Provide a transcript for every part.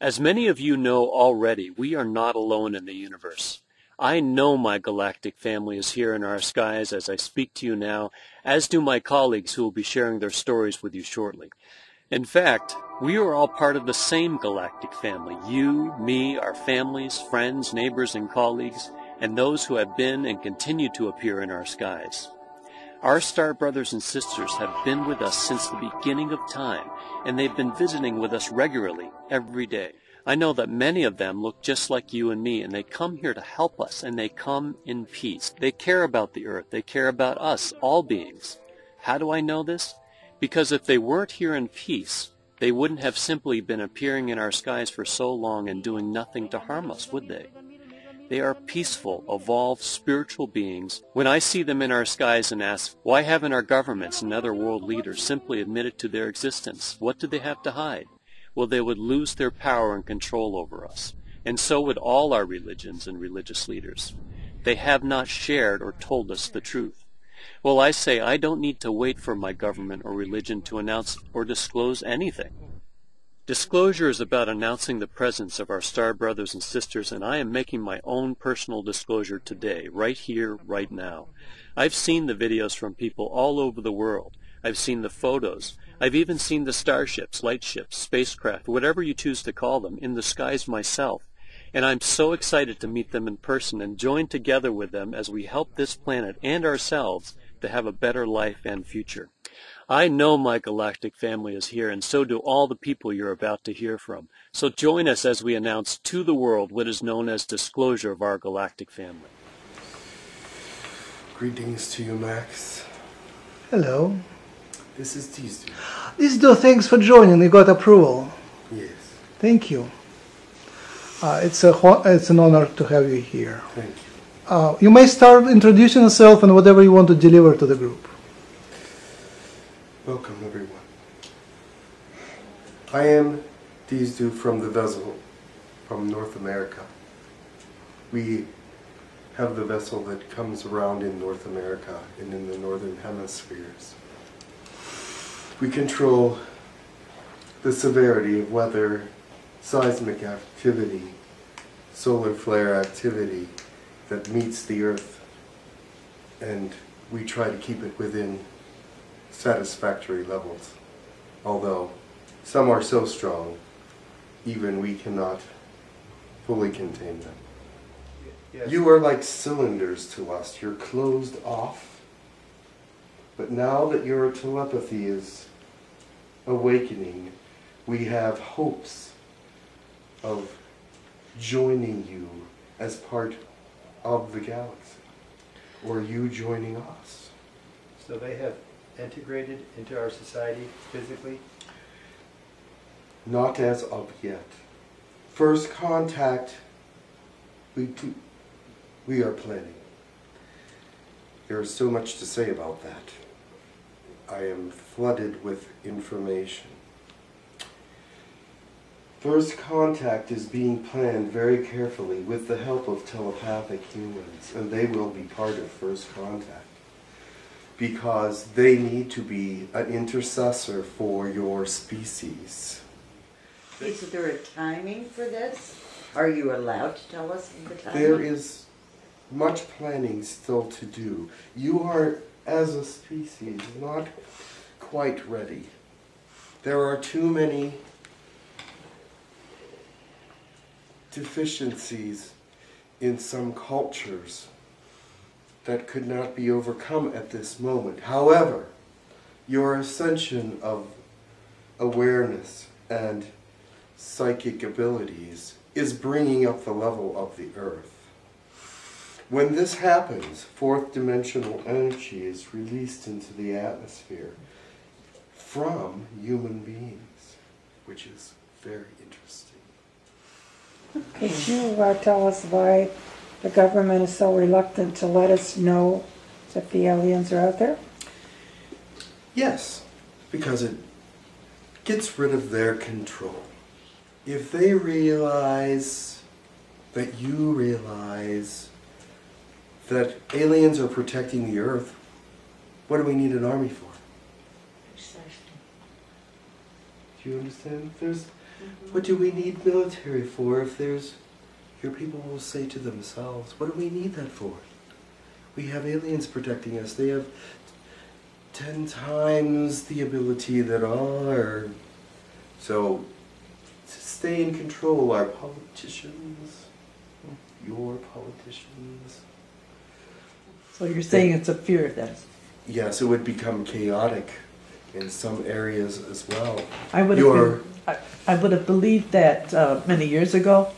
As many of you know already, we are not alone in the universe. I know my galactic family is here in our skies as I speak to you now, as do my colleagues who will be sharing their stories with you shortly. In fact, we are all part of the same galactic family. You, me, our families, friends, neighbors, and colleagues, and those who have been and continue to appear in our skies. Our star brothers and sisters have been with us since the beginning of time, and they've been visiting with us regularly, every day. I know that many of them look just like you and me, and they come here to help us, and they come in peace. They care about the earth. They care about us, all beings. How do I know this? Because if they weren't here in peace, they wouldn't have simply been appearing in our skies for so long and doing nothing to harm us, would they? They are peaceful, evolved, spiritual beings. When I see them in our skies and ask, why haven't our governments and other world leaders simply admitted to their existence? What do they have to hide? Well, they would lose their power and control over us. And so would all our religions and religious leaders. They have not shared or told us the truth. Well, I say I don't need to wait for my government or religion to announce or disclose anything. Disclosure is about announcing the presence of our star brothers and sisters, and I am making my own personal disclosure today, right here, right now. I've seen the videos from people all over the world. I've seen the photos. I've even seen the starships, light ships, spacecraft, whatever you choose to call them, in the skies myself. And I'm so excited to meet them in person and join together with them as we help this planet and ourselves to have a better life and future. I know my galactic family is here, and so do all the people you're about to hear from. So join us as we announce to the world what is known as disclosure of our galactic family. Greetings to you, Max. Hello. This is Disdoo. Disdoo, thanks for joining. You got approval. Yes. Thank you. It's an honor to have you here. Thank you. You may start introducing yourself and whatever you want to deliver to the group. Welcome, everyone. I am Disdoo from the vessel from North America. We have the vessel that comes around in North America and in the northern hemispheres. We control the severity of weather, seismic activity, solar flare activity that meets the Earth, and we try to keep it within satisfactory levels, although some are so strong even we cannot fully contain them. Yes. You are like cylinders to us. You're closed off, but now that your telepathy is awakening, we have hopes of joining you as part of the galaxy, or you joining us. So they have integrated into our society physically? Not as of yet. First contact, we are planning. There is so much to say about that. I am flooded with information. First contact is being planned very carefully with the help of telepathic humans, and they will be part of first contact, because they need to be an intercessor for your species. Is there a timing for this? Are you allowed to tell us the timing? There is much planning still to do. You are, as a species, not quite ready. There are too many deficiencies in some cultures that could not be overcome at this moment. However, your ascension of awareness and psychic abilities is bringing up the level of the Earth. When this happens, fourth dimensional energy is released into the atmosphere from human beings, which is very interesting. Could you tell us why the government is so reluctant to let us know that the aliens are out there? Yes, because it gets rid of their control. If they realize that you realize that aliens are protecting the Earth, what do we need an army for? Precisely. Do you understand? What do we need military for if there's... Your people will say to themselves, what do we need that for? We have aliens protecting us. They have 10 times the ability that our... So, to stay in control, our politicians, your politicians... So you're saying it's a fear then? Yes, it would become chaotic in some areas as well. I would have believed that many years ago,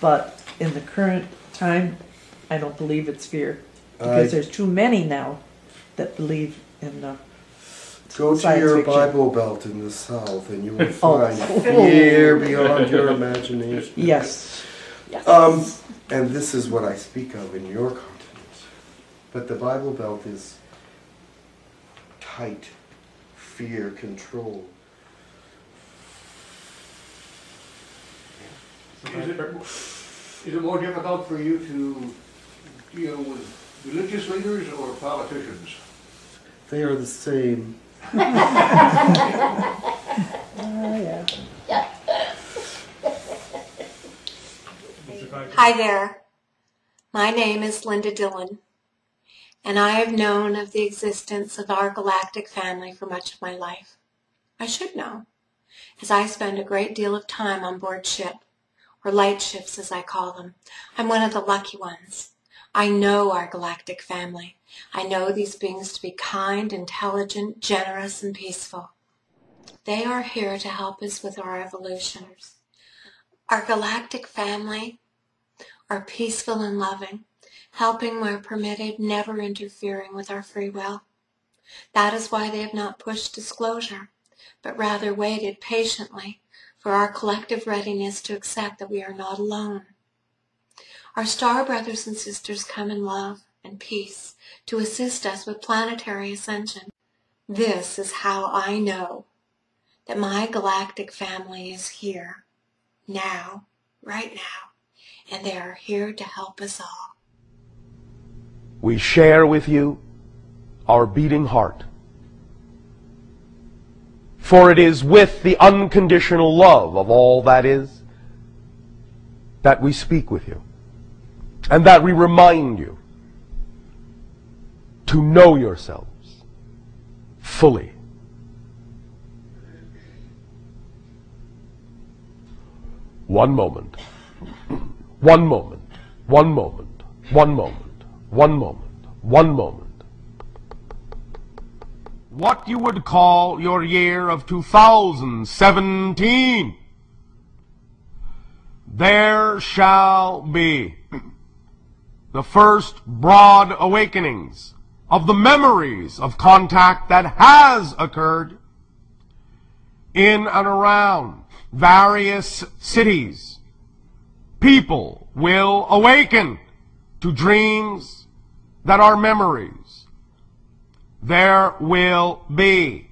but in the current time, I don't believe it's fear. Because there's too many now that believe in go to your fiction. Bible Belt in the South and you will find fear beyond your imagination. Yes. Yes. And this is what I speak of in your continent. But the Bible Belt is tight, fear, control. Is it more difficult for you to deal with religious leaders or politicians? They are the same. Yeah. Hi there. My name is Linda Dillon, and I have known of the existence of our galactic family for much of my life. I should know, as I spend a great deal of time on board ship, or light ships as I call them. I'm one of the lucky ones. I know our galactic family. I know these beings to be kind, intelligent, generous, and peaceful. They are here to help us with our evolution. Our galactic family are peaceful and loving, helping where permitted, never interfering with our free will. That is why they have not pushed disclosure, but rather waited patiently for our collective readiness to accept that we are not alone. Our star brothers and sisters come in love and peace to assist us with planetary ascension. This is how I know that my galactic family is here, now, right now, and they are here to help us all. We share with you our beating heart. For it is with the unconditional love of all that is that we speak with you, and that we remind you to know yourselves fully. One moment, one moment, one moment, one moment, one moment, one moment. What you would call your year of 2017. There shall be the first broad awakenings of the memories of contact that has occurred in and around various cities. People will awaken to dreams that are memories. There will be,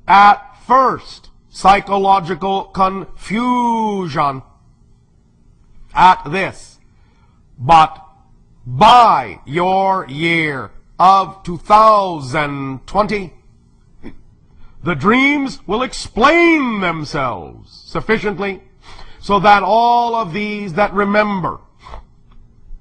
at first, psychological confusion at this, but by your year of 2020, the dreams will explain themselves sufficiently so that all of these that remember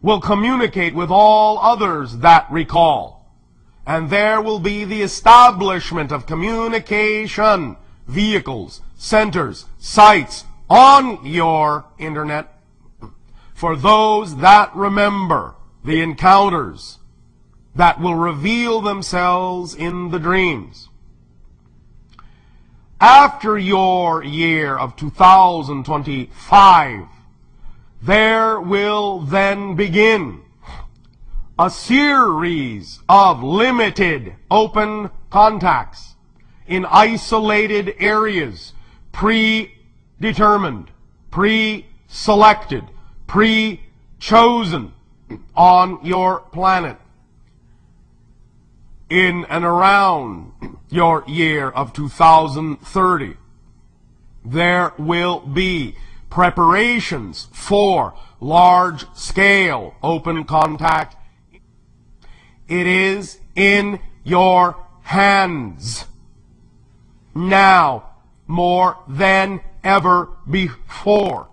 will communicate with all others that recall. And there will be the establishment of communication vehicles, centers, sites on your internet for those that remember the encounters that will reveal themselves in the dreams. After your year of 2025, there will then begin a series of limited open contacts in isolated areas, predetermined, pre-selected, pre-chosen on your planet in and around your year of 2030. There will be preparations for large-scale open contact. It is in your hands now more than ever before.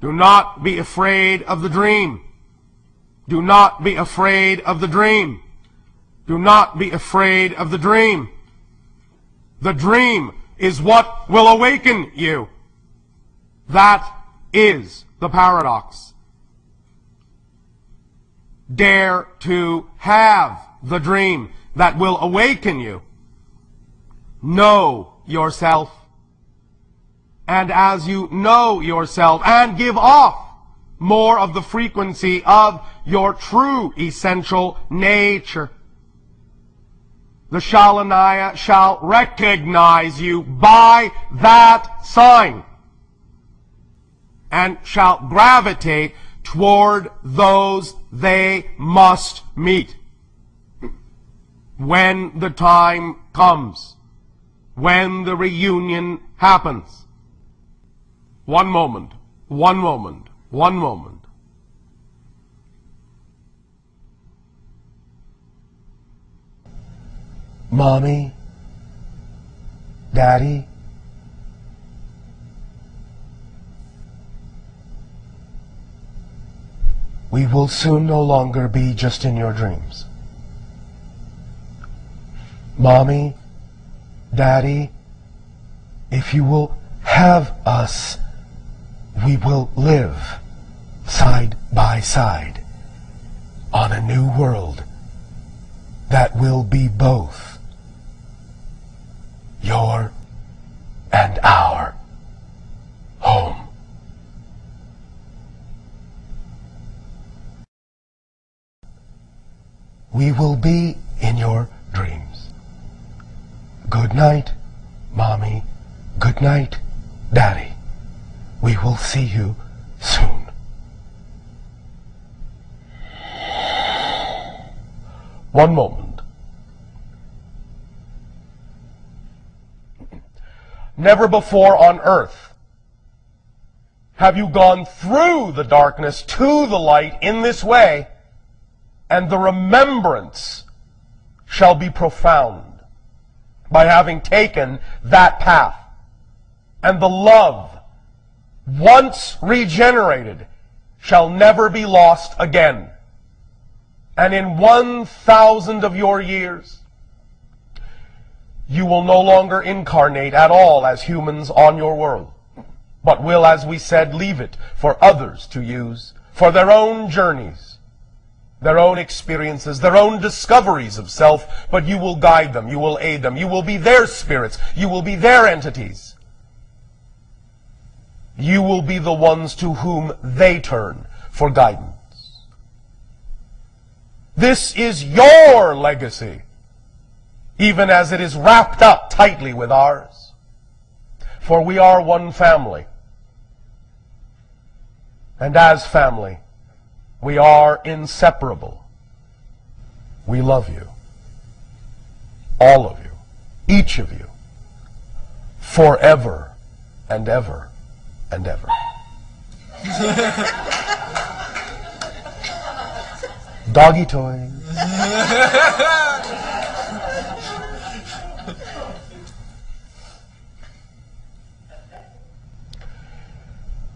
Do not be afraid of the dream. Do not be afraid of the dream. Do not be afraid of the dream. The dream is what will awaken you. That is the paradox. Dare to have the dream that will awaken you. Know yourself. And as you know yourself and give off more of the frequency of your true essential nature, the Shalanaya shall recognize you by that sign and shall gravitate toward those they must meet when the time comes, when the reunion happens. One moment, one moment, one moment. Mommy, Daddy, we will soon no longer be just in your dreams. Mommy, Daddy, if you will have us, we will live side by side on a new world that will be both your and our home. We will be in your dreams. Good night, Mommy. Good night, Daddy. We will see you soon. One moment. Never before on earth have you gone through the darkness to the light in this way, and the remembrance shall be profound by having taken that path. And the love, once regenerated, shall never be lost again. And in 1,000 of your years, you will no longer incarnate at all as humans on your world, but will, as we said, leave it for others to use for their own journeys, their own experiences, their own discoveries of self, but you will guide them, you will aid them, you will be their spirits, you will be their entities. You will be the ones to whom they turn for guidance. This is your legacy, even as it is wrapped up tightly with ours. For we are one family. And as family, we are inseparable. We love you. All of you. Each of you. Forever and ever and ever. Doggy toys.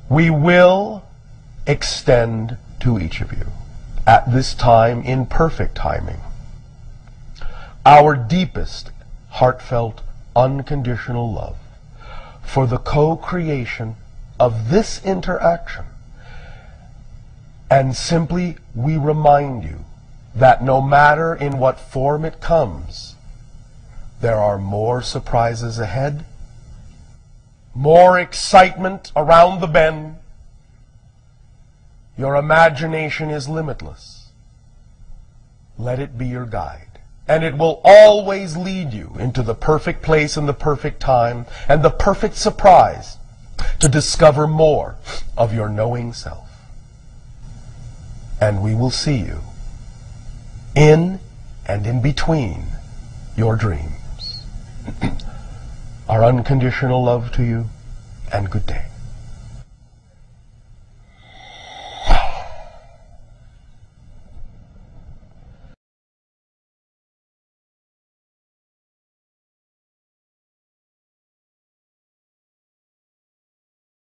We will extend to each of you, at this time in perfect timing, our deepest, heartfelt, unconditional love for the co-creation of this interaction. And simply we remind you that no matter in what form it comes, there are more surprises ahead, more excitement around the bend. Your imagination is limitless. Let it be your guide, and it will always lead you into the perfect place and the perfect time and the perfect surprise to discover more of your knowing self. And we will see you in and in between your dreams. Our unconditional love to you, and good day.